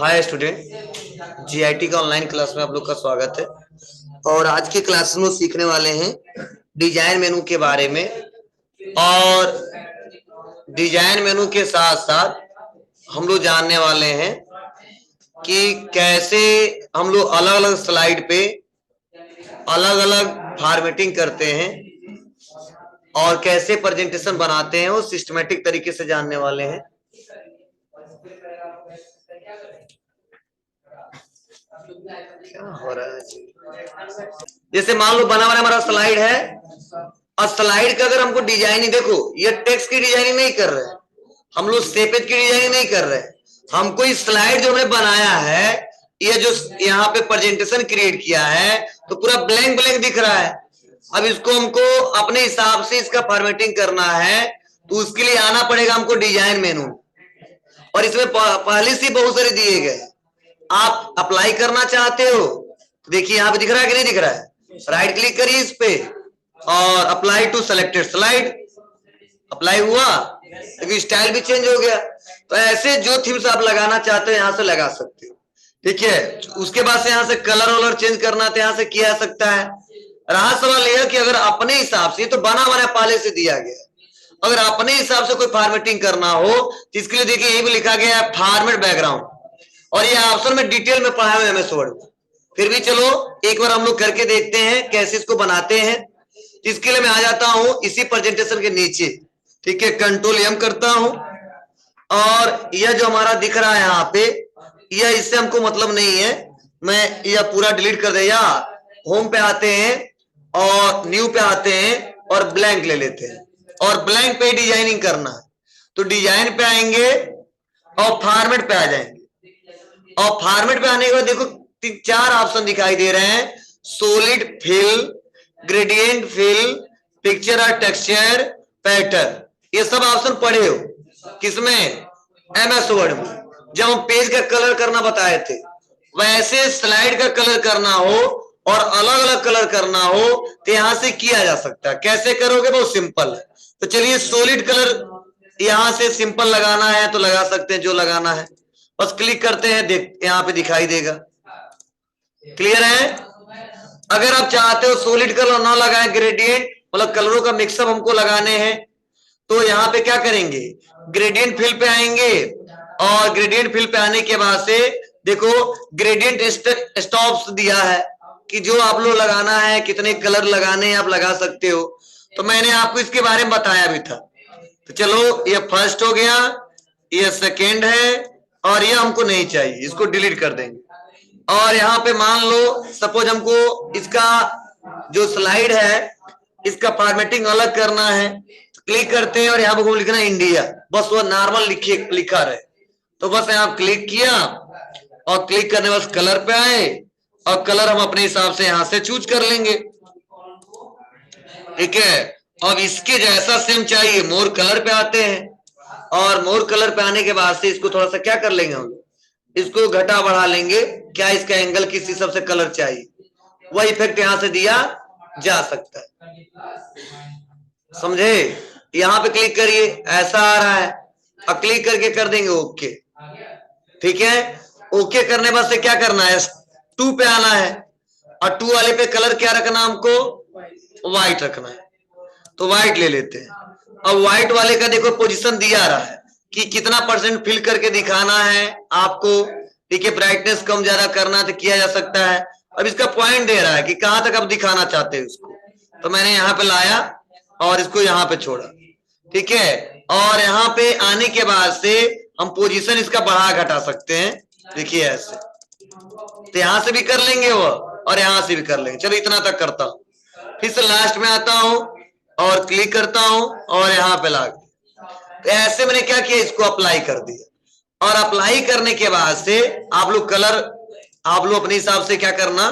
Hi student, GIT का online class में आप लोग का स्वागत है। और आज की क्लास में सीखने वाले हैं डिजाइन मेनू के बारे में। और डिजाइन मेनू के साथ साथ हम लोग जानने वाले हैं कि कैसे हम लोग अलग अलग स्लाइड पे अलग अलग फॉर्मेटिंग करते हैं और कैसे प्रेजेंटेशन बनाते हैं, वो सिस्टमेटिक तरीके से जानने वाले हैं। क्या हो रहा है? जैसे मान लो बना हमारा स्लाइड है, और स्लाइड का अगर हमको डिजाइनिंग, देखो ये टेक्स्ट की डिजाइनिंग नहीं कर रहे, हम लोग स्टेपेज की डिजाइनिंग नहीं कर रहे, हमको इस स्लाइड जो हमने बनाया है, ये जो यहाँ पे प्रेजेंटेशन क्रिएट किया है, तो पूरा ब्लैंक ब्लैंक दिख रहा है। अब इसको हमको अपने हिसाब से इसका फॉर्मेटिंग करना है, तो उसके लिए आना पड़ेगा हमको डिजाइन मेनू। और इसमें पहले से बहुत सारे दिए गए, आप अप्लाई करना चाहते हो, देखिए यहाँ पे दिख रहा है कि नहीं दिख रहा है। राइट क्लिक करिए इस पे और apply to selected slide, apply हुआ, लेकिन स्टाइल भी चेंज हो गया। तो ऐसे जो थीम्स आप लगाना चाहते हो यहाँ से लगा सकते हो, ठीक है। उसके बाद से यहाँ से कलर वलर चेंज करना तो यहाँ से किया जा सकता है। रहा सवाल यह कि अगर अपने हिसाब से, तो बना बना पहले से दिया गया, अगर अपने हिसाब से कोई फॉर्मेटिंग करना हो तो इसके लिए देखिए यही भी लिखा गया है फॉर्मेट बैकग्राउंड, और ये ऑप्शन में डिटेल में पढ़ा हुआ है एमएस वर्ड में। फिर भी चलो एक बार हम लोग करके देखते हैं कैसे इसको बनाते हैं। इसके लिए मैं आ जाता हूं इसी प्रेजेंटेशन के नीचे, ठीक है, कंट्रोल एम करता हूं, और यह जो हमारा दिख रहा है यहाँ पे, यह इससे हमको मतलब नहीं है, मैं यह पूरा डिलीट कर दे। या होम पे आते हैं और न्यू पे आते हैं और ब्लैंक ले लेते हैं, और ब्लैंक पे डिजाइनिंग करना है, तो डिजाइन पे आएंगे और फॉर्मेट पे आ जाएंगे। और फॉर्मेट पे आने के बाद देखो चार ऑप्शन दिखाई दे रहे हैं, solid fill, gradient fill, picture और टेक्सचर, पैटर्न। ये सब ऑप्शन पढ़े हो किसमें? एमएस वर्ड में, जब हम पेज का कलर करना बताए थे। वैसे स्लाइड का कलर करना हो और अलग अलग कलर करना हो तो यहां से किया जा सकता है। कैसे करोगे? बहुत सिंपल है। तो चलिए सॉलिड कलर यहां से सिंपल लगाना है तो लगा सकते हैं, जो लगाना है बस क्लिक करते हैं, देख यहाँ पे दिखाई देगा। क्लियर है? अगर आप चाहते हो सॉलिड कलर ना लगाएं, ग्रेडियंट मतलब कलरों का मिक्सअप हमको लगाने हैं, तो यहाँ पे क्या करेंगे, ग्रेडियंट फिल पे आएंगे, और ग्रेडियंट फिल पे आने के बाद से देखो ग्रेडियंट स्टॉप्स दिया है कि जो आप लोग लगाना है, कितने कलर लगाने हैं आप लगा सकते हो। तो मैंने आपको इसके बारे में बताया भी था। तो चलो ये फर्स्ट हो गया, ये सेकेंड है, और ये हमको नहीं चाहिए, इसको डिलीट कर देंगे। और यहाँ पे मान लो सपोज हमको इसका जो स्लाइड है इसका फॉर्मेटिंग अलग करना है, तो क्लिक करते हैं और यहाँ पे लिखना इंडिया, बस वो नॉर्मल लिखा रहे। तो बस यहाँ क्लिक किया और क्लिक करने बस कलर पे आए, और कलर हम अपने हिसाब से यहाँ से चूज कर लेंगे, ठीक है। अब इसके जैसा सेम चाहिए, मोर कलर पे आते हैं, और मोर कलर पे आने के बाद से इसको थोड़ा सा क्या कर लेंगे हम, इसको घटा बढ़ा लेंगे, क्या इसका एंगल किस हिसाब से कलर चाहिए, वह इफेक्ट यहां से दिया जा सकता है, समझे। यहां पे क्लिक करिए, ऐसा आ रहा है, अब क्लिक करके कर देंगे ओके, ठीक है। ओके करने बाद से क्या करना है, 2 पे आना है, और 2 वाले पे कलर क्या रखना हमको, व्हाइट रखना है, तो व्हाइट ले लेते हैं। अब व्हाइट वाले का देखो पोजीशन दिया रहा है कि कितना % फिल करके दिखाना है आपको, ठीक है। ब्राइटनेस कम ज्यादा करना तो किया जा सकता है। अब इसका पॉइंट दे रहा है कि कहां तक आप दिखाना चाहते हैं उसको, तो मैंने यहाँ पे लाया और इसको यहाँ पे छोड़ा, ठीक है। और यहाँ पे आने के बाद से हम पोजीशन इसका बढ़ा घटा सकते हैं, देखिए ऐसे, तो यहां से भी कर लेंगे वो, और यहां से भी कर लेंगे। चलो इतना तक करता हूं, फिर से लास्ट में आता हूं और क्लिक करता हूं और यहाँ पे ला, तो ऐसे मैंने क्या किया, इसको अप्लाई कर दिया। और अप्लाई करने के बाद से आप लोग कलर, आप लोग अपने हिसाब से क्या करना,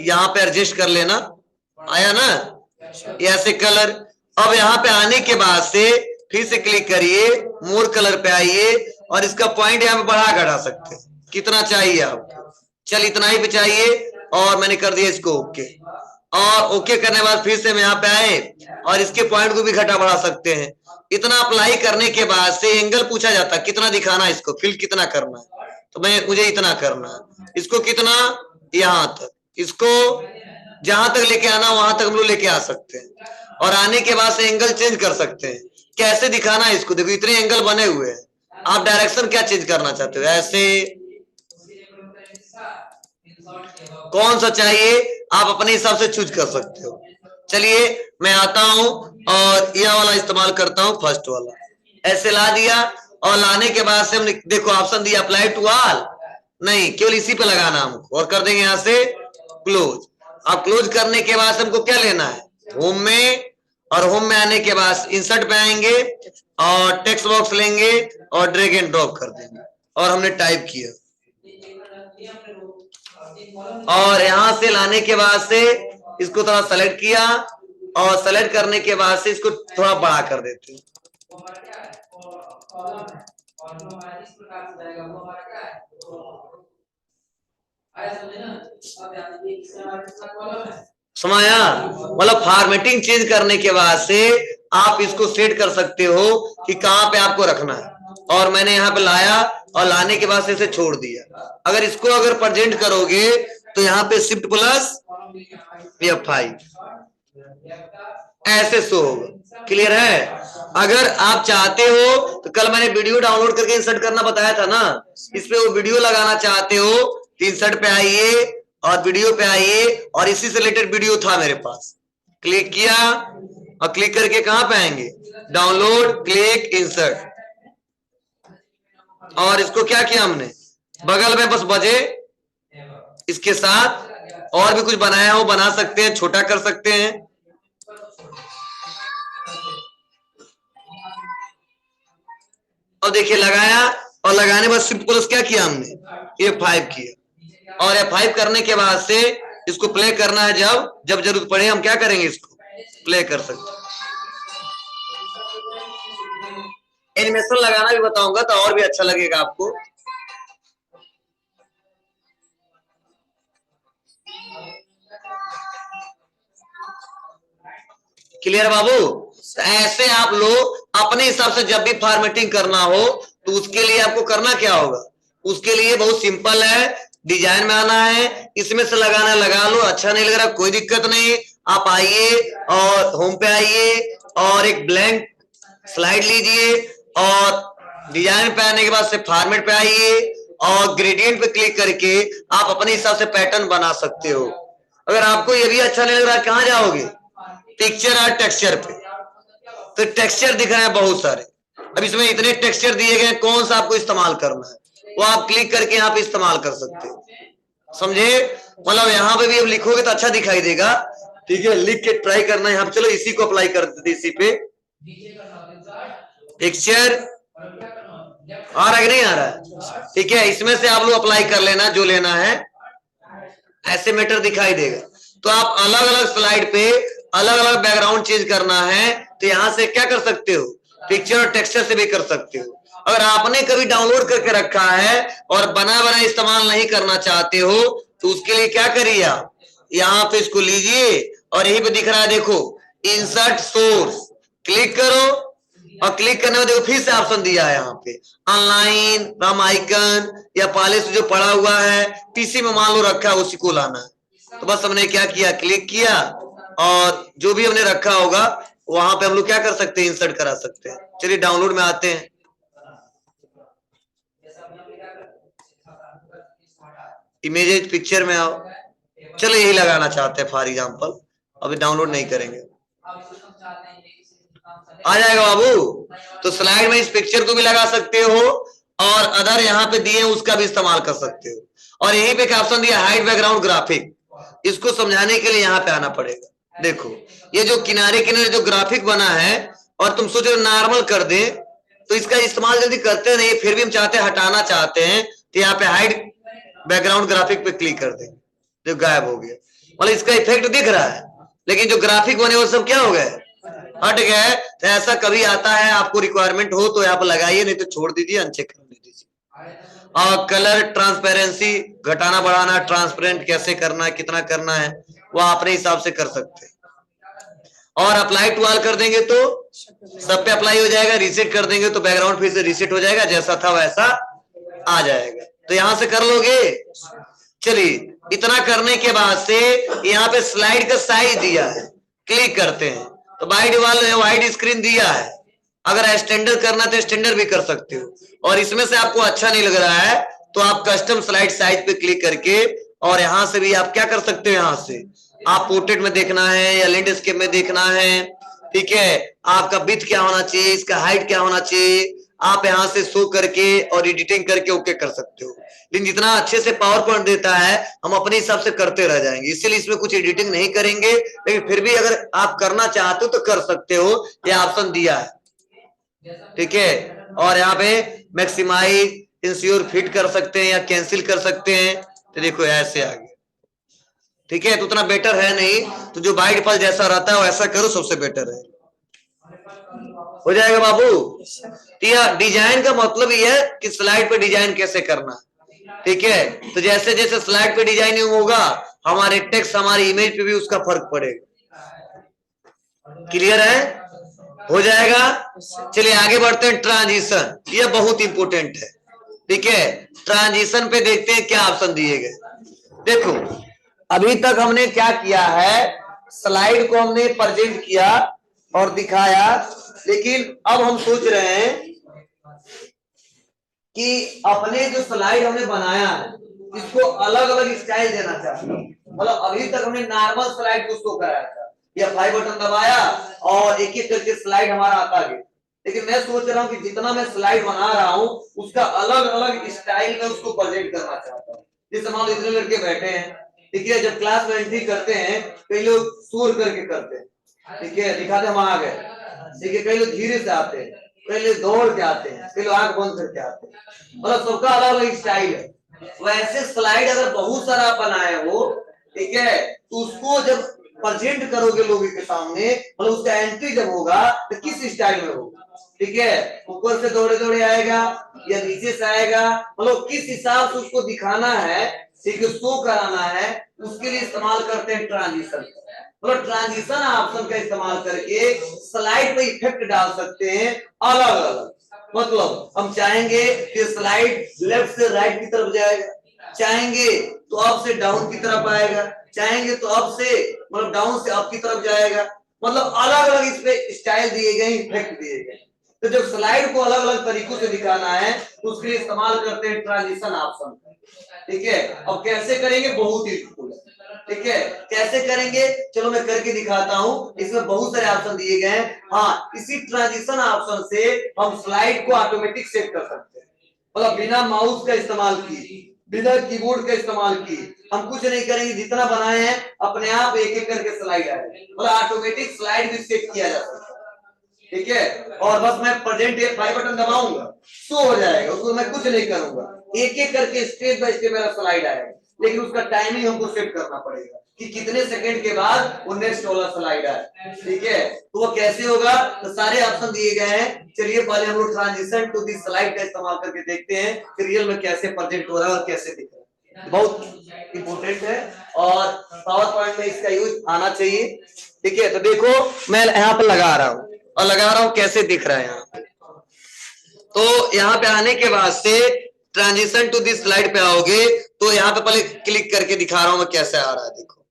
यहाँ पे एडजस्ट कर लेना, आया ना ऐसे कलर। अब यहाँ पे आने के बाद से फिर से क्लिक करिए, मोर कलर पे आइए, और इसका पॉइंट यहाँ पे बढ़ा घटा सकते हैं, कितना चाहिए आपको, चल इतना ही पे चाहिए, और मैंने कर दिया इसको ओके। और ओके करने के बाद फिर से हम यहाँ पे आए और इसके पॉइंट को भी घटा बढ़ा सकते हैं। इतना अप्लाई करने के बाद से एंगल पूछा जाता है, कितना दिखाना है इसको, फिल कितना करना है, तो मुझे इतना करना है, इसको कितना, यहां तक, इसको जहां तक लेके आना वहां तक हम लोग लेके आ सकते हैं, और आने के बाद से एंगल चेंज कर सकते हैं। कैसे दिखाना है इसको, देखो इतने एंगल बने हुए हैं, आप डायरेक्शन क्या चेंज करना चाहते हो, ऐसे कौन सा चाहिए आप अपने हिसाब से चूज कर सकते हो। चलिए मैं आता हूं और यह वाला इस्तेमाल करता हूं, फर्स्ट वाला, ऐसे ला दिया, और लाने के बाद से हमने देखो ऑप्शन दिया अप्लाई टू ऑल, नहीं केवल इसी पे लगाना हमको, और कर देंगे यहां से क्लोज। अब क्लोज करने के बाद हमको क्या लेना है, होम में, और होम में आने के बाद इंसर्ट पे आएंगे और टेक्स्ट बॉक्स लेंगे और ड्रैग एंड ड्रॉप कर देंगे, और हमने टाइप किया, और यहां से लाने के बाद से इसको थोड़ा सेलेक्ट किया, और सेलेक्ट करने के बाद से इसको थोड़ा बड़ा कर देते हैं, समझा। मतलब फॉर्मेटिंग चेंज करने के बाद से आप इसको सेट कर सकते हो कि कहां पे आपको रखना है, और मैंने यहाँ पे लाया और लाने के बाद से इसे छोड़ दिया। अगर इसको अगर प्रेजेंट करोगे तो यहाँ पे शिफ्ट प्लस F5 ऐसे शो होगा, क्लियर है। अगर आप चाहते हो तो कल मैंने वीडियो डाउनलोड करके इंसर्ट करना बताया था ना, इस पे वो वीडियो लगाना चाहते हो तो इंसर्ट पे आइए और वीडियो पे आइए, और इसी से रिलेटेड वीडियो था मेरे पास, क्लिक किया और क्लिक करके कहां पे आएंगे, डाउनलोड, क्लिक, इंसर्ट, और इसको क्या किया हमने, बगल में बस बजे इसके साथ, और भी कुछ बनाया हो बना सकते हैं, छोटा कर सकते हैं। और देखिए लगाया, और लगाने बाद शिफ्ट प्लस क्या किया हमने, F5 किया, और F5 करने के बाद से इसको प्ले करना है, जब जब जरूरत पड़े हम क्या करेंगे, इसको प्ले कर सकते हैं। एनिमेशन लगाना भी बताऊंगा तो और भी अच्छा लगेगा आपको। क्लियर बाबू, ऐसे आप लोग अपने हिसाब से जब भी फॉर्मेटिंग करना हो तो उसके लिए आपको करना क्या होगा, उसके लिए बहुत सिंपल है, डिजाइन में आना है, इसमें से लगाना लगा लो, अच्छा नहीं लग रहा कोई दिक्कत नहीं, आप आइए और होम पे आइए और एक ब्लैंक स्लाइड लीजिए, और डिजाइन पे आने के बाद से फॉर्मेट पे आइए और ग्रेडियंट पे क्लिक करके आप अपने हिसाब से पैटर्न बना सकते हो। अगर आपको ये भी अच्छा नहीं लग रहा, कहां जाओगे, पिक्चर और टेक्सचर पे, तो टेक्सचर दिख रहे हैं बहुत सारे, अब इसमें इतने टेक्सचर दिए गए, कौन सा आपको इस्तेमाल करना है वो आप क्लिक करके यहाँ पे इस्तेमाल कर सकते हो, समझे। मतलब यहाँ पे भी अब लिखोगे तो अच्छा दिखाई देगा, ठीक है, लिख के ट्राई करना है यहाँ पे। चलो इसी को अप्लाई कर देते, इसी पे टेक्सचर आ रहा है कि नहीं आ रहा है, ठीक है, इसमें से आप लोग अप्लाई कर लेना जो लेना है, ऐसे मैटर दिखाई देगा। तो आप अलग अलग स्लाइड पे अलग अलग बैकग्राउंड चेंज करना है तो यहां से क्या कर सकते हो, पिक्चर और टेक्सचर से भी कर सकते हो। अगर आपने कभी डाउनलोड करके रखा है और बना बना इस्तेमाल नहीं करना चाहते हो तो उसके लिए क्या करिए, आप यहाँ पे इसको लीजिए और यहीं पे दिख रहा है देखो इंसर्ट सोर्स, क्लिक करो, और क्लिक करने में देखो फिर से ऑप्शन दिया है यहाँ पे ऑनलाइन, राम आइकन, या पहले से जो पड़ा हुआ है पीसी में मान लो रखा है उसी को लाना है। तो बस हमने क्या किया, क्लिक किया, और जो भी हमने रखा होगा वहां पे हम लोग क्या कर सकते हैं, इंसर्ट करा सकते हैं। चलिए डाउनलोड में आते हैं, इमेजेस पिक्चर में आओ, चलो यही लगाना चाहते हैं फॉर एग्जांपल, अभी डाउनलोड नहीं करेंगे, आ जाएगा बाबू। तो स्लाइड में इस पिक्चर को भी लगा सकते हो और अदर यहाँ पे दिए उसका भी इस्तेमाल कर सकते हो, और यहीं पे ऑप्शन दिया हाइड बैकग्राउंड ग्राफिक, इसको समझाने के लिए यहाँ पे आना पड़ेगा। देखो ये जो किनारे किनारे जो ग्राफिक बना है और तुम सोचो नॉर्मल कर दे तो इसका इस्तेमाल जल्दी करते नहीं, फिर भी हम चाहते हैं हटाना चाहते हैं तो यहाँ पे हाइड बैकग्राउंड ग्राफिक पे क्लिक कर दें, जो गायब हो गया, मतलब इसका इफेक्ट दिख रहा है लेकिन जो ग्राफिक बने वो सब क्या हो गए, हट गए। तो ऐसा कभी आता है, आपको रिक्वायरमेंट हो तो यहाँ पर लगाइए, नहीं तो छोड़ दीजिए, अनचेक कर दीजिए। और कलर ट्रांसपेरेंसी घटाना बढ़ाना, ट्रांसपेरेंट कैसे करना है, कितना करना है वो अपने हिसाब से कर सकते हैं। और अप्लाई टू ऑल कर देंगे तो सब पे अप्लाई हो जाएगा, रीसेट कर देंगे तो बैकग्राउंड फिर से रीसेट हो जाएगा, जैसा था वैसा आ जाएगा। तो यहां से कर लोगे। चलिए, इतना करने के बाद से यहाँ पे स्लाइड का साइज दिया है, क्लिक करते हैं तो वाइड स्क्रीन दिया है। अगर स्टैंडर्ड करना तो स्टैंडर्ड भी कर सकते हो, और इसमें से आपको अच्छा नहीं लग रहा है तो आप कस्टम स्लाइड साइज पे क्लिक करके, और यहां से भी आप क्या कर सकते हो, यहां से आप पोर्ट्रेट में देखना है या लैंडस्केप में देखना है, ठीक है, आपका विड्थ क्या होना चाहिए, इसका हाइट क्या होना चाहिए, आप यहां से शो करके और एडिटिंग करके ओके कर सकते हो। लेकिन जितना अच्छे से पावर पॉइंट देता है हम अपने हिसाब से करते रह जाएंगे, इसीलिए इसमें कुछ एडिटिंग नहीं करेंगे। लेकिन फिर भी अगर आप करना चाहते हो तो कर सकते हो, ये ऑप्शन दिया है, ठीक है। और यहाँ पे मैक्सिमाइज इंश्योर फिट कर सकते हैं या कैंसिल कर सकते हैं, तो देखो ऐसे आ गया, ठीक है। तो उतना बेटर है नहीं, तो जो बाय डिफॉल्ट जैसा रहता है वैसा करो, सबसे बेटर है, हो जाएगा बाबू। डिजाइन का मतलब ये है कि स्लाइड पे डिजाइन कैसे करना, ठीक है। तो जैसे जैसे स्लाइड पे डिजाइनिंग होगा हमारे टेक्स्ट हमारी इमेज पे भी उसका फर्क पड़ेगा, क्लियर है, हो जाएगा। चलिए आगे बढ़ते हैं। ट्रांजिशन, ये बहुत इंपोर्टेंट है, ठीक है। ट्रांजिशन पे देखते हैं क्या ऑप्शन दिए गए। देखो अभी तक हमने क्या किया है, स्लाइड को हमने प्रेजेंट किया और दिखाया, लेकिन अब हम सोच रहे हैं कि अपने जो स्लाइड हमने बनाया है इसको अलग अलग स्टाइल देना चाहते हैं। मतलब अभी तक हमने नॉर्मल स्लाइड को शो कराया था, या 5 बटन दबाया और एक एक करके स्लाइड हमारा आता गया, लेकिन मैं सोच रहा हूँ कि जितना मैं स्लाइड बना रहा हूँ उसका अलग अलग स्टाइल में उसको प्रेजेंट करना चाहता हूँ। जैसे मान लो इतने लड़के बैठे हैं, ठीक है, जब क्लास में एंट्री करते हैं कई लोग शोर करके करते हैं, ठीक है, दिखाते हम आ गए, ठीक है, कई लोग धीरे से आते हैं, कई लोग दौड़ के आते हैं, कई लोग आंख बंद करके आते हैं, मतलब सबका अलग अलग स्टाइल है। वैसे स्लाइड अगर बहुत सारा बनाए हो, ठीक है, तो उसको जब प्रेजेंट करोगे लोगों के सामने, मतलब उसका एंट्री जब होगा तो किस स्टाइल में होगा, ठीक है, ऊपर से दौड़े दौड़े आएगा या नीचे से आएगा, मतलब किस हिसाब से उसको दिखाना है, ठीक है, शो कराना है, उसके लिए इस्तेमाल करते हैं ट्रांजिशन। मतलब ट्रांजिशन ऑप्शन का इस्तेमाल करके स्लाइड पे इफेक्ट डाल सकते हैं अलग अलग। मतलब हम चाहेंगे कि स्लाइड लेफ्ट से राइट की तरफ जाएगा, चाहेंगे तो अप से डाउन की तरफ आएगा, चाहेंगे तो अप से मतलब डाउन से अप की तरफ जाएगा, मतलब अलग अलग इस पे स्टाइल दिए गए, इफेक्ट दिए गए। तो जब स्लाइड को अलग अलग तरीकों से दिखाना है तो उसके लिए इस्तेमाल करते हैं ट्रांजिशन ऑप्शन, ठीक है। अब कैसे करेंगे, बहुत ही ठीक है, कैसे करेंगे चलो मैं करके दिखाता हूं। इसमें बहुत सारे ऑप्शन दिए गए हैं। हाँ, इसी ट्रांजिशन ऑप्शन से हम स्लाइड को ऑटोमेटिक सेट कर सकते हैं, मतलब बिना माउस का इस्तेमाल किए, बिना कीबोर्ड का इस्तेमाल किए हम कुछ नहीं करेंगे, जितना बनाए हैं अपने आप एक एक करके स्लाइड आएगा, मतलब ऑटोमेटिक स्लाइड भी सेट किया जा सकता है, ठीक है। और बस मैं प्रेजेंट 5 बटन दबाऊंगा, शो हो जाएगा, उसको मैं कुछ नहीं करूंगा, एक एक करके स्टेप बाय स्टेप मेरा स्लाइड आएगा। लेकिन उसका टाइमिंग हमको सेट करना पड़ेगा कि कितने सेकंड के बाद वो नेक्स्ट वाला स्लाइड आए, ठीक है। तो वो कैसे होगा, तो सारे ऑप्शन दिए गए हैं। चलिए पहले हम लोग ट्रांजिशन टू दी स्लाइड का इस्तेमाल करके देखते हैं कि रियल में कैसे प्रेजेंट हो रहा है और कैसे दिख रहा है, बहुत इंपॉर्टेंट है और पावर पॉइंट में इसका यूज आना चाहिए, ठीक है। तो देखो मैं यहाँ पे लगा रहा हूँ और लगा रहा हूँ कैसे दिख रहा है यहाँ पे। तो यहाँ पे आने के बाद से ट्रांजिशन टू दिस स्लाइड पे आओगे तो यहाँ पे पहले क्लिक करके दिखा रहा हूं मैं कैसे आ रहा है, देखो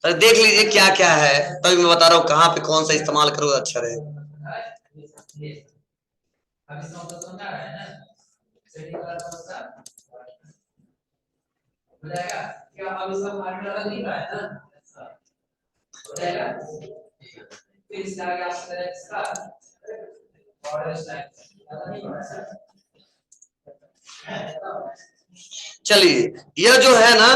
अरे देख लीजिए क्या क्या है, तभी मैं बता रहा हूँ कहाँ पे कौन सा इस्तेमाल करो अच्छा रहेगा। चलिए यह जो है ना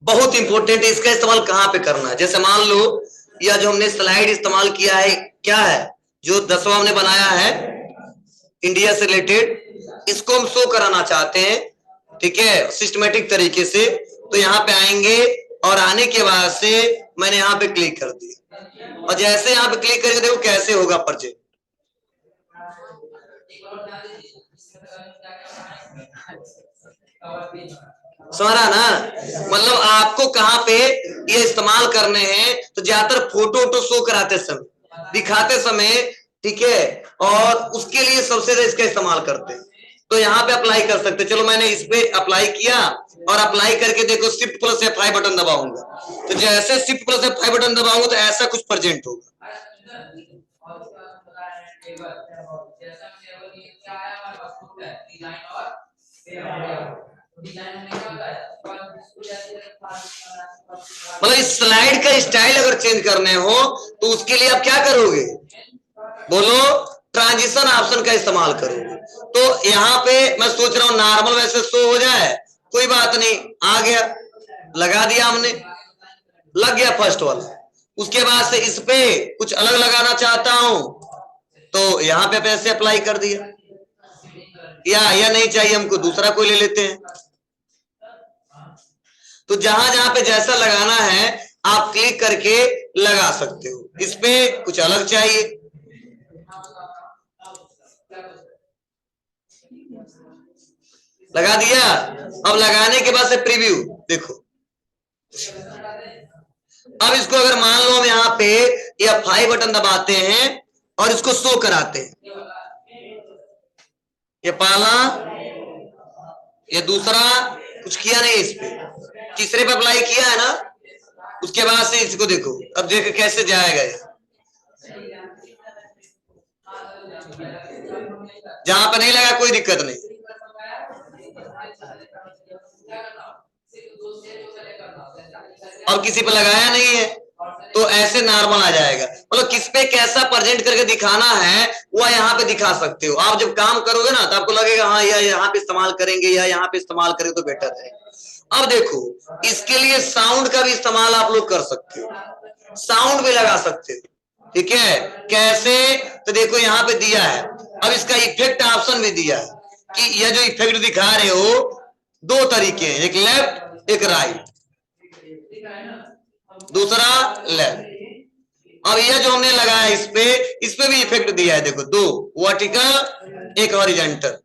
बहुत इंपॉर्टेंट है, इसका इस्तेमाल कहाँ पे करना है। जैसे मान लो यह जो हमने स्लाइड इस्तेमाल किया है क्या है, जो 10वां हमने बनाया है इंडिया से रिलेटेड, इसको हम शो कराना चाहते हैं, ठीक है, सिस्टमेटिक तरीके से। तो यहाँ पे आएंगे और आने के बाद से मैंने यहाँ पे क्लिक कर दिया, और जैसे यहाँ पे क्लिक करके देखो कैसे होगा प्रोजेक्ट। समझा ना? मतलब आपको कहाँ पे ये इस्तेमाल करने हैं, तो ज्यादातर फोटो शो कराते समय, दिखाते समय, ठीक है, और उसके लिए सबसे ज्यादा इसका इस्तेमाल करते हैं। तो यहाँ पे अप्लाई कर सकते हैं। चलो मैंने इस पे अप्लाई किया, और अप्लाई करके देखो शिफ्ट प्लस F5 बटन दबाऊंगा, तो जैसे शिफ्ट प्लस F5 बटन दबाऊंगा तो ऐसा कुछ प्रेजेंट होगा। मतलब इस स्लाइड का स्टाइल अगर चेंज करने हो तो उसके लिए आप क्या करोगे, बोलो, ट्रांजिशन ऑप्शन का इस्तेमाल करोगे। तो यहाँ पे मैं सोच रहा हूँ नॉर्मल वैसे शो हो जाए, कोई बात नहीं, आ गया, लगा दिया हमने, लग गया फर्स्ट वाला। उसके बाद से इस पे कुछ अलग लगाना चाहता हूं, तो यहाँ पे पैसे अप्लाई कर दिया, या नहीं चाहिए हमको, दूसरा कोई ले लेते हैं। तो जहां जहां पे जैसा लगाना है आप क्लिक करके लगा सकते हो। इस पे कुछ अलग चाहिए, लगा दिया। अब लगाने के बाद से प्रीव्यू देखो। अब इसको अगर मान लो हम यहाँ पे F5 बटन दबाते हैं और इसको शो कराते हैं, ये पहला, ये दूसरा, कुछ किया नहीं इस पे, तीसरे पे अप्लाई किया है ना, उसके बाद से इसको देखो, अब देखो कैसे जाएगा ये। जहां पर नहीं लगा कोई दिक्कत नहीं, और किसी पे लगाया नहीं है तो ऐसे नॉर्मल आ जाएगा। मतलब किस पे कैसा प्रेजेंट करके दिखाना है वह यहाँ पे दिखा सकते हो। आप जब काम करोगे ना तो आपको लगेगा हाँ या यहाँ पे इस्तेमाल करेंगे या यहाँ पे इस्तेमाल करेंगे तो बेटर है। अब देखो इसके लिए साउंड का भी इस्तेमाल आप लोग कर सकते हो, साउंड भी लगा सकते हो, ठीक है। कैसे, तो देखो यहाँ पे दिया है, अब इसका इफेक्ट ऑप्शन भी दिया है कि यह जो इफेक्ट दिखा रहे हो दो तरीके हैं, एक लेफ्ट एक राइट, दूसरा लेफ्ट। अब यह जो हमने लगाया इस पे भी इफेक्ट दिया है, देखो दो, वर्टिकल एक हॉरिजॉन्टल,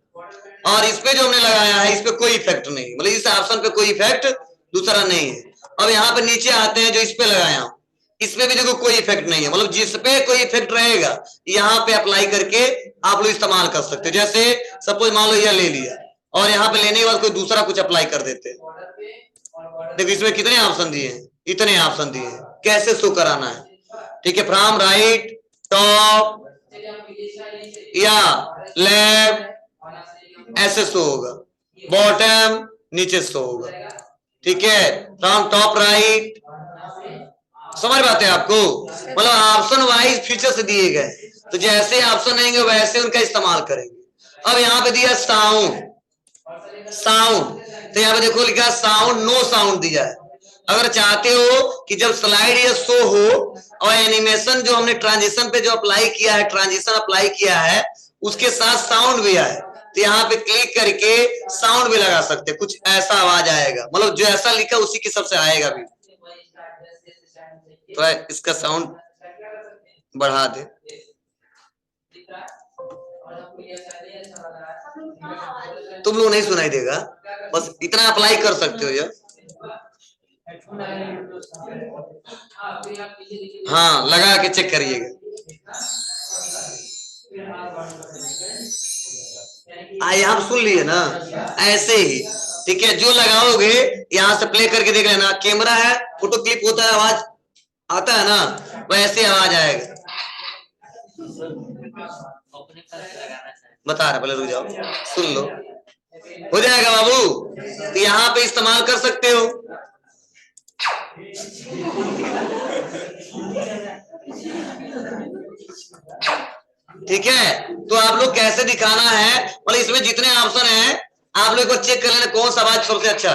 और इस पे जो हमने लगाया है इस पे कोई इफेक्ट नहीं, मतलब इस ऑप्शन पे कोई इफेक्ट दूसरा नहीं है। अब यहाँ पे नीचे आते हैं, जो इस पे लगाया इसमें भी देखो कोई इफेक्ट नहीं है, मतलब जिस पे कोई इफेक्ट रहेगा यहाँ पे अप्लाई करके आप लोग इस्तेमाल कर सकते हो। जैसे सपोज मान लो यह ले लिया और यहाँ पे लेने के बाद कोई दूसरा कुछ अप्लाई कर देते हैं, देखो इसमें कितने ऑप्शन दिए हैं, इतने ऑप्शन दिए हैं, कैसे शो कराना है, ठीक है। फ्रॉम राइट, टॉप या लेफ्ट ऐसे शो होगा, बॉटम नीचे शो होगा, ठीक है। फ्रॉम टॉप राइट, समझ बात है आपको, मतलब ऑप्शन वाइज फीचर्स दिए गए, तो जैसे ऑप्शन रहेंगे वैसे उनका इस्तेमाल करेंगे। अब यहाँ पे दिया साउंड, साउंड तो यहाँ पे देखो लिखा साउंड, नो साउंड दिया है। अगर चाहते हो कि जब स्लाइड या शो हो और एनिमेशन जो हमने ट्रांजिशन पे जो अप्लाई किया है, ट्रांजिशन अप्लाई किया है उसके साथ साउंड भी आए, तो यहाँ पे क्लिक करके साउंड भी लगा सकते हैं, कुछ ऐसा आवाज आएगा, मतलब जो ऐसा लिखा उसी के सबसे आएगा भी। तो इसका साउंड बढ़ा दे, तुम लोग नहीं सुनाई देगा, बस इतना अप्लाई कर सकते हो ये। हाँ लगा के चेक करिएगा, आप सुन लिए ना, ऐसे ही, ठीक है। जो लगाओगे यहाँ से प्ले करके देख लेना, कैमरा है, फोटो क्लिप होता है, आवाज आता है ना, वैसे आवाज आएगा। बता रहा, पहले रुक जाओ सुन लो, हो जाएगा बाबू। तो यहाँ पे इस्तेमाल कर सकते हो, ठीक है। तो आप लोग कैसे दिखाना है, मतलब इसमें जितने ऑप्शन हैं आप लोग को चेक कर लेना कौन सा आवाज सबसे अच्छा।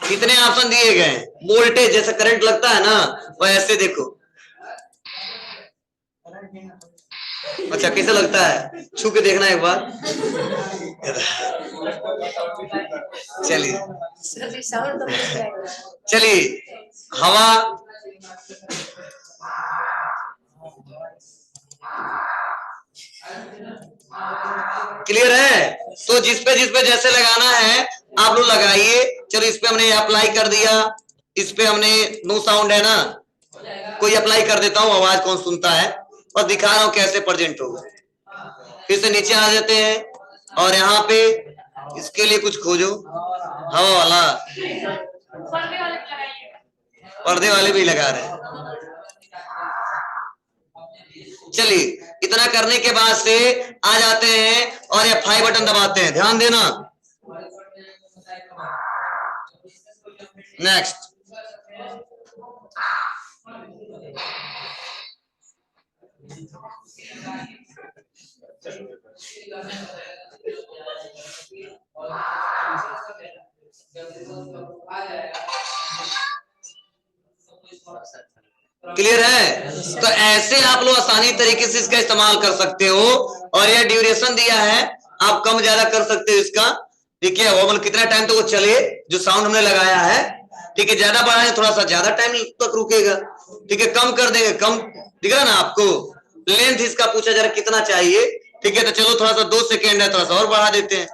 कितने ऑप्शन दिए गए, वोल्टेज जैसे करंट लगता है ना वैसे देखो, अच्छा कैसे लगता है, छू के देखना एक बार। चलिए चलिए, हवा क्लियर है। तो जिस पे जैसे लगाना है आप लोग लगाइए। चलो इस पे हमने अप्लाई कर दिया, इस पे हमने नो साउंड है ना, कोई अप्लाई कर देता हूँ, आवाज कौन सुनता है, बस दिखा रहा हूँ कैसे प्रेजेंट होगा। फिर से नीचे आ जाते हैं और यहाँ पे इसके लिए कुछ खोजो, हवा वाला, पर्दे वाले भी लगा रहे हैं। चलिए इतना करने के बाद से आ जाते हैं और F5 बटन दबाते हैं, ध्यान देना। नेक्स्ट, क्लियर है। तो ऐसे आप लोग आसानी तरीके से इसका इस्तेमाल कर सकते हो। और यह ड्यूरेशन दिया है, आप कम ज्यादा कर सकते हो इसका, ठीक है। वो मतलब कितना टाइम तो वो चले जो साउंड हमने लगाया है, ठीक है। ज्यादा बढ़ाएं थोड़ा सा ज्यादा टाइम तक रुकेगा, ठीक है। कम कर देंगे कम, दिख रहा ना आपको। लेंथ इसका पूछा जरा कितना चाहिए, ठीक है। तो चलो थोड़ा सा 2 सेकेंड है, थोड़ा सा और बढ़ा देते हैं।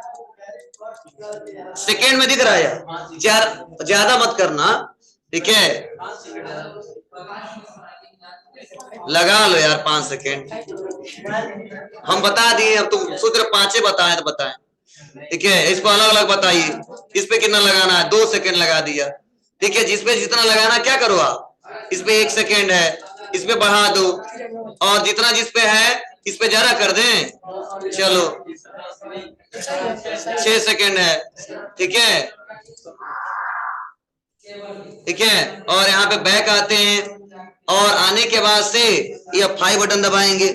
सेकेंड में दिख रहा है, ज्यादा मत करना, ठीक है। लगा लो यार 5 सेकेंड, हम बता दिए, अब तुम सोच रहे 5 बताए तो बताएं, ठीक है। इसको अलग अलग बताइए, इस पे कितना लगाना है, 2 सेकेंड लगा दिया, ठीक है। जिसपे जितना लगाना क्या करो आप, इस पे 1 सेकेंड है, इस पे बढ़ा दो, और जितना जिस पे है इस पे ज्यादा कर दें। चलो 6 सेकेंड है, ठीक है, ठीक है। और यहाँ पे बैक आते हैं और आने के बाद से ये F5 बटन दबाएंगे।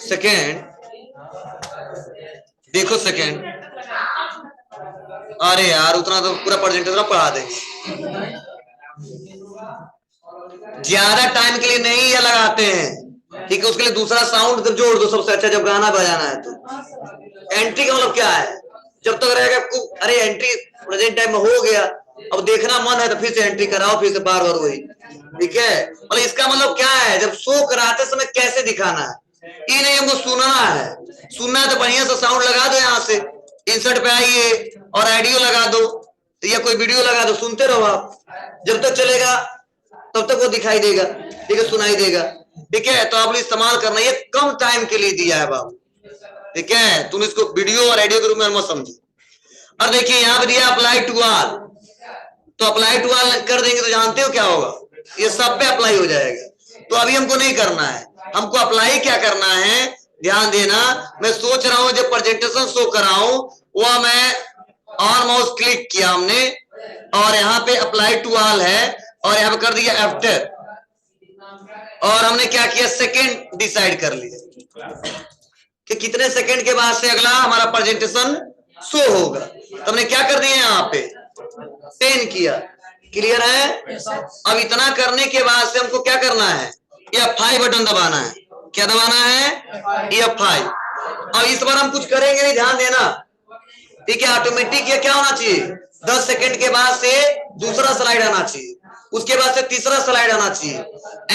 सेकेंड देखो, सेकेंड, अरे यार उतना तो पूरा प्रेजेंटेशन पढ़ा देंगे, ज्यादा टाइम के लिए नहीं ये लगाते हैं, ठीक है। उसके लिए दूसरा साउंड जोड़ दो सबसे अच्छा, जब गाना बजाना है तो। एंट्री का मतलब क्या है, जब तक रहेगा आपको, अरे एंट्री प्रेजेंट टाइम में हो गया, अब देखना मन है तो फिर से एंट्री कराओ, फिर से बार बार वही, ठीक है। मतलब इसका मतलब क्या है, जब शो कराते समय कैसे दिखाना है, ये नहीं हमको सुनना है। सुनना है तो बढ़िया से साउंड लगा दो, यहाँ से इंसर्ट पे आइए और ऑडियो लगा दो या कोई वीडियो लगा दो, सुनते रहो आप, जब तक चलेगा तब तक वो दिखाई देगा, ठीक है, सुनाई देगा, ठीक है। तो आप इस्तेमाल करना, ये कम टाइम के लिए दिया है बाबू, ठीक है। तुम इसको वीडियो और ऑडियो के रूप में मत समझो। और देखिए यहाँ पे दिया अप्लाई टू ऑल, तो अप्लाई टू ऑल कर देंगे तो जानते हो क्या होगा, ये सब पे अप्लाई हो जाएगा। तो अभी हमको नहीं करना है, हमको अप्लाई क्या करना है, ध्यान देना। मैं सोच रहा हूं जब प्रेजेंटेशन शो कराऊं, वह मैं ऑन माउस क्लिक किया हमने और यहाँ पे अप्लाई टू ऑल है और यहाँ पे कर दिया आफ्टर, और हमने क्या किया, सेकेंड डिसाइड कर लिया कि कितने सेकेंड के बाद से अगला हमारा प्रेजेंटेशन शो होगा। तो हमने क्या कर दिया यहाँ पे 10 किया, क्लियर है। अब इतना करने के बाद से हमको क्या करना है, F5 बटन दबाना है। क्या दबाना है, F5। अब इस बार हम कुछ करेंगे नहीं, ध्यान देना, ठीक है। ऑटोमेटिक ये क्या होना चाहिए, 10 सेकेंड के बाद से दूसरा स्लाइड आना चाहिए, उसके बाद से तीसरा स्लाइड आना चाहिए।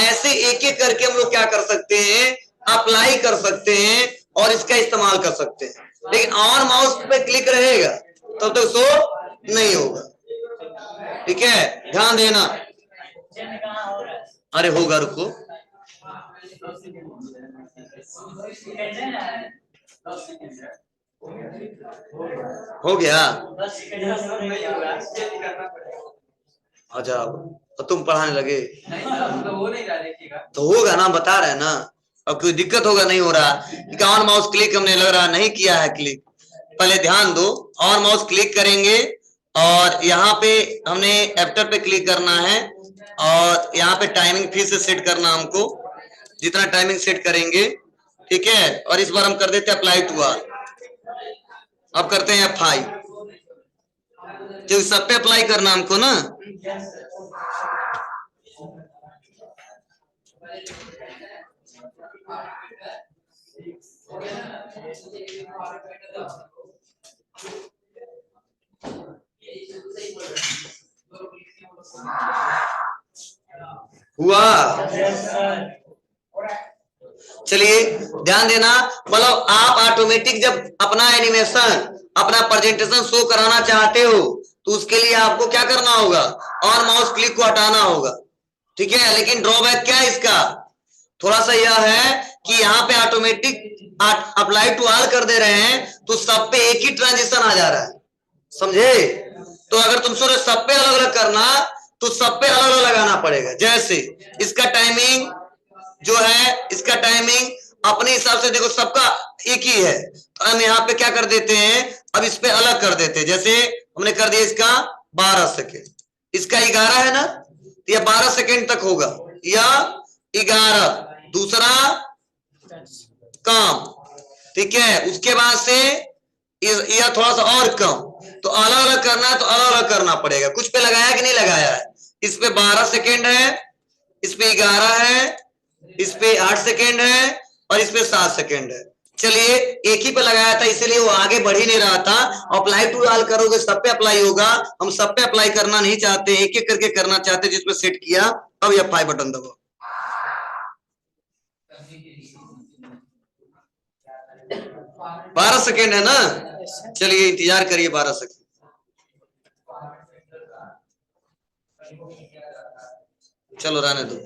ऐसे एक एक करके हम लोग क्या कर सकते हैं, अप्लाई कर सकते हैं और इसका इस्तेमाल कर सकते हैं। लेकिन ऑन माउस पे क्लिक रहेगा तब तक शो नहीं होगा, ठीक है, ध्यान देना। अरे होगा, रुको, हो गया। अच्छा तो तुम पढ़ाने लगे, तो होगा ना, बता रहे हैं ना। अब कोई दिक्कत होगा, नहीं हो रहा, ऑन माउस क्लिक हमने लग रहा नहीं किया है क्लिक, पहले ध्यान दो। ऑन माउस क्लिक करेंगे और यहाँ पे हमने एफ्टर पे क्लिक करना है और यहाँ पे टाइमिंग फिर से सेट करना हमको, जितना टाइमिंग सेट करेंगे, ठीक है। और इस बार हम कर देते हैं अप्लाई टू ऑल, अब करते हैं F5, जो सब पे अप्लाई करना हमको ना। हुआ। चलिए ध्यान देना, मतलब आप ऑटोमेटिक जब अपना एनिमेशन, अपना प्रेजेंटेशन शो कराना चाहते हो तो उसके लिए आपको क्या करना होगा, ऑन माउस क्लिक को हटाना होगा, ठीक है। लेकिन ड्रॉबैक क्या है इसका, थोड़ा सा यह है कि यहाँ पे ऑटोमेटिक अप्लाई टू ऑल कर दे रहे हैं तो सब पे एक ही ट्रांजिशन आ जा रहा है, समझे। तो अगर तुम सोच सब पे अलग अलग करना तो सब पे अलग अलग लगाना पड़ेगा। जैसे इसका टाइमिंग जो है, इसका टाइमिंग अपने हिसाब से देखो, सबका एक ही है तो हम यहाँ पे क्या कर देते हैं, अब इस पे अलग कर देते हैं। जैसे हमने कर दिया इसका 12 सेकेंड, इसका 11 है ना, तो यह 12 सेकेंड तक होगा, या 11 दूसरा कम, ठीक है। उसके बाद से यह थोड़ा सा और कम, तो अलग अलग करना है तो अलग अलग करना पड़ेगा। कुछ पे लगाया कि नहीं लगाया है, इस पे 12 सेकेंड है, इस पे 11 है, इस पे 8 सेकेंड है और इस पे 7 सेकेंड है। चलिए एक ही पे लगाया था इसलिए वो आगे बढ़ ही नहीं रहा था। अप्लाई टू ऑल करोगे सब पे अप्लाई होगा, हम सब पे अप्लाई करना नहीं चाहते, एक एक करके करना चाहते। जिसपे सेट किया अब F5 बटन दबाओ। 12 सेकेंड है ना, चलिए इंतजार करिए 12 सेकेंड। चलो रहने दो,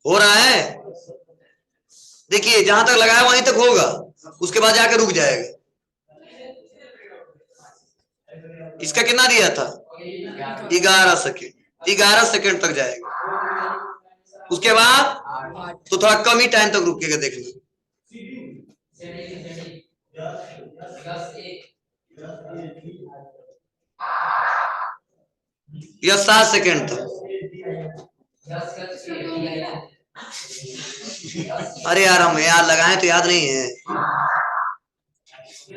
हो रहा है। देखिए जहां तक लगाया वहीं तक होगा, उसके बाद जाकर रुक जाएगा। इसका कितना दिया था, 11 सेकेंड, 11 सेकेंड तक जाएगा। उसके बाद तो थोड़ा कम ही टाइम तक रुकेगा, देख लीजिए। यह 7 सेकेंड था। अरे यार हम यार लगाए तो याद नहीं है।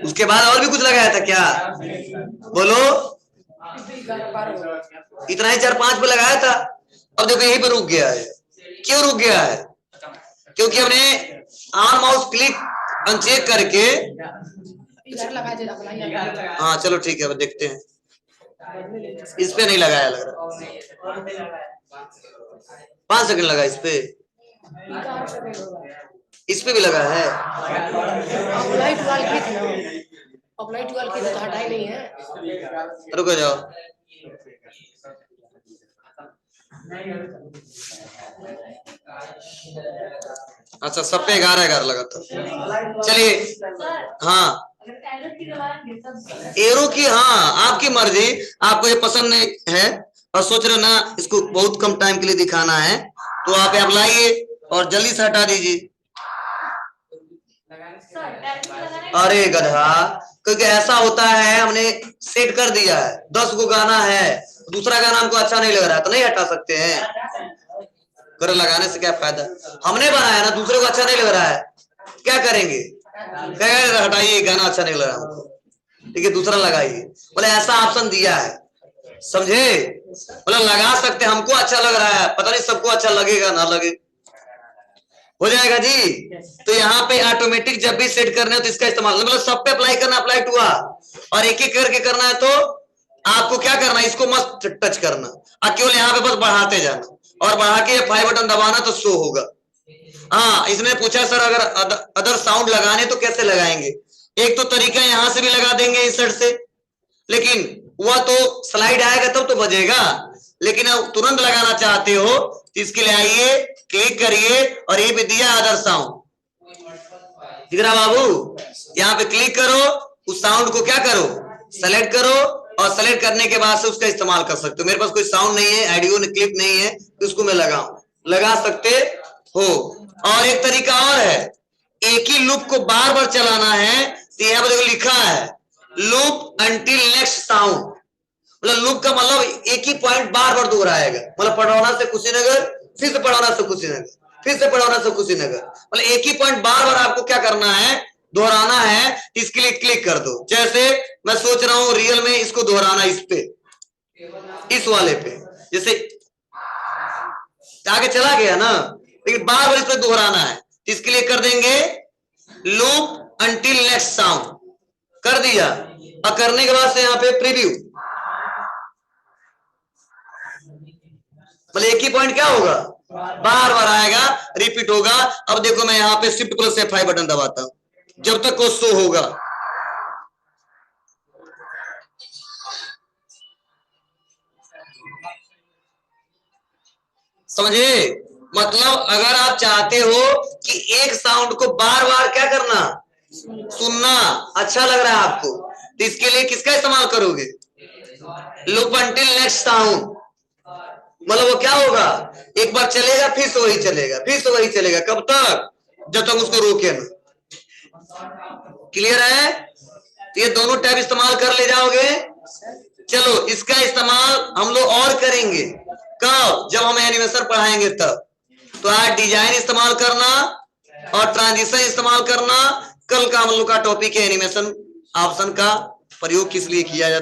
उसके बाद और भी कुछ लगाया था क्या, बोलो। इतना ही 4-5 पे लगाया था, अब देखो यहीं पे रुक गया है। क्यों रुक गया है, क्योंकि हमने ऑन माउस क्लिक अनचेक करके, हाँ चलो ठीक है, अब देखते हैं। इस पे नहीं लगाया लग रहा, 5 सेकंड लगा इस पे, इस पे भी लगा है। रुको जाओ, अच्छा सब पे 11 लगा था। चलिए हाँ एरो की, हाँ आपकी मर्जी, आपको ये पसंद नहीं है और सोच रहे ना इसको बहुत कम टाइम के लिए दिखाना है तो आप यहाँ लाइए और जल्दी से हटा दीजिए। अरे गधा, क्योंकि ऐसा होता है हमने सेट कर दिया है, 10 गो गाना है, दूसरा गाना हमको अच्छा नहीं लग रहा है तो नहीं हटा सकते हैं। कर लगाने से क्या फायदा, हमने बनाया ना, दूसरे को अच्छा नहीं लग रहा है, क्या करेंगे, हटाइए गाना अच्छा नहीं लग रहा हमको, ठीक है दूसरा लगाइए। बोले ऐसा ऑप्शन दिया है, समझे, मतलब लगा सकते, हमको अच्छा लग रहा है, पता नहीं सबको अच्छा लगेगा ना लगे, हो जाएगा जी। तो यहाँ पे ऑटोमेटिक जब भी सेट करना है तो इसका इस्तेमाल, मतलब सब पे अप्लाई करना, अप्लाई टू ऑल, और एक एक करके करना है तो आपको क्या करना है, इसको मस्त टच करना और केवल यहाँ पे बस बढ़ाते जाना और बढ़ा के F5 बटन दबाना तो शो होगा। हाँ इसने पूछा सर अगर अदर साउंड लगाने तो कैसे लगाएंगे, एक तो तरीका यहां से भी लगा देंगे इंसर्ट से, लेकिन वह तो स्लाइड आएगा तब तो बजेगा, लेकिन अब तुरंत लगाना चाहते हो तो इसके लिए आइए, क्लिक करिए और ये भी दिया अदर साउंड, इधर बाबू यहाँ पे क्लिक करो, उस साउंड को क्या करो, सेलेक्ट करो और सेलेक्ट करने के बाद से उसका इस्तेमाल कर सकते हो। मेरे पास कोई साउंड नहीं है, ऑडियो क्लिप नहीं है तो उसको मैं लगा सकते हो। और एक तरीका और है, एक ही लूप को बार बार चलाना है तो यहाँ पर देखो लिखा है लूप अंटिल नेक्स्ट साउंड, मतलब लूप का मतलब एक ही पॉइंट बार बार दोहराएगा, मतलब पढ़ौना से कुशीनगर, फिर से पढ़ौना से कुशीनगर, फिर से पढ़ौना से कुशीनगर, मतलब एक ही पॉइंट बार बार आपको क्या करना है, दोहराना है। इसके लिए क्लिक कर दो, जैसे मैं सोच रहा हूं रियल में इसको दोहराना, इस पे, इस वाले पे, जैसे आगे चला गया ना, लेकिन बार बार इसको दोहराना है। इसके लिए कर देंगे लूप अंटिल नेक्स्ट साउंड, कर दिया। और करने के बाद से यहाँ पे प्रीव्यू, मतलब एक ही पॉइंट क्या होगा, बार बार आएगा, रिपीट होगा। अब देखो मैं यहाँ पे शिफ्ट प्लस F5 बटन दबाता हूं जब तक वो शो होगा। समझे? मतलब अगर आप चाहते हो कि एक साउंड को बार बार क्या करना, सुनना, अच्छा लग रहा है आपको, तो इसके लिए किसका इस्तेमाल करोगे, लूप अंटिल नेक्स्ट साउंड। मतलब वो क्या होगा, एक बार चलेगा फिर से वही चलेगा, फिर से वही चलेगा, कब तक, जब तक उसको रोके ना। क्लियर है? तो ये दोनों टैब इस्तेमाल कर ले जाओगे। चलो इसका इस्तेमाल हम लोग और करेंगे, कब, जब हम एनिमेशन पढ़ाएंगे तब। तो आज डिजाइन इस्तेमाल करना और ट्रांजिशन इस्तेमाल करना। कल का हम लोग का टॉपिक है एनिमेशन ऑप्शन का प्रयोग किस लिए किया जाता है।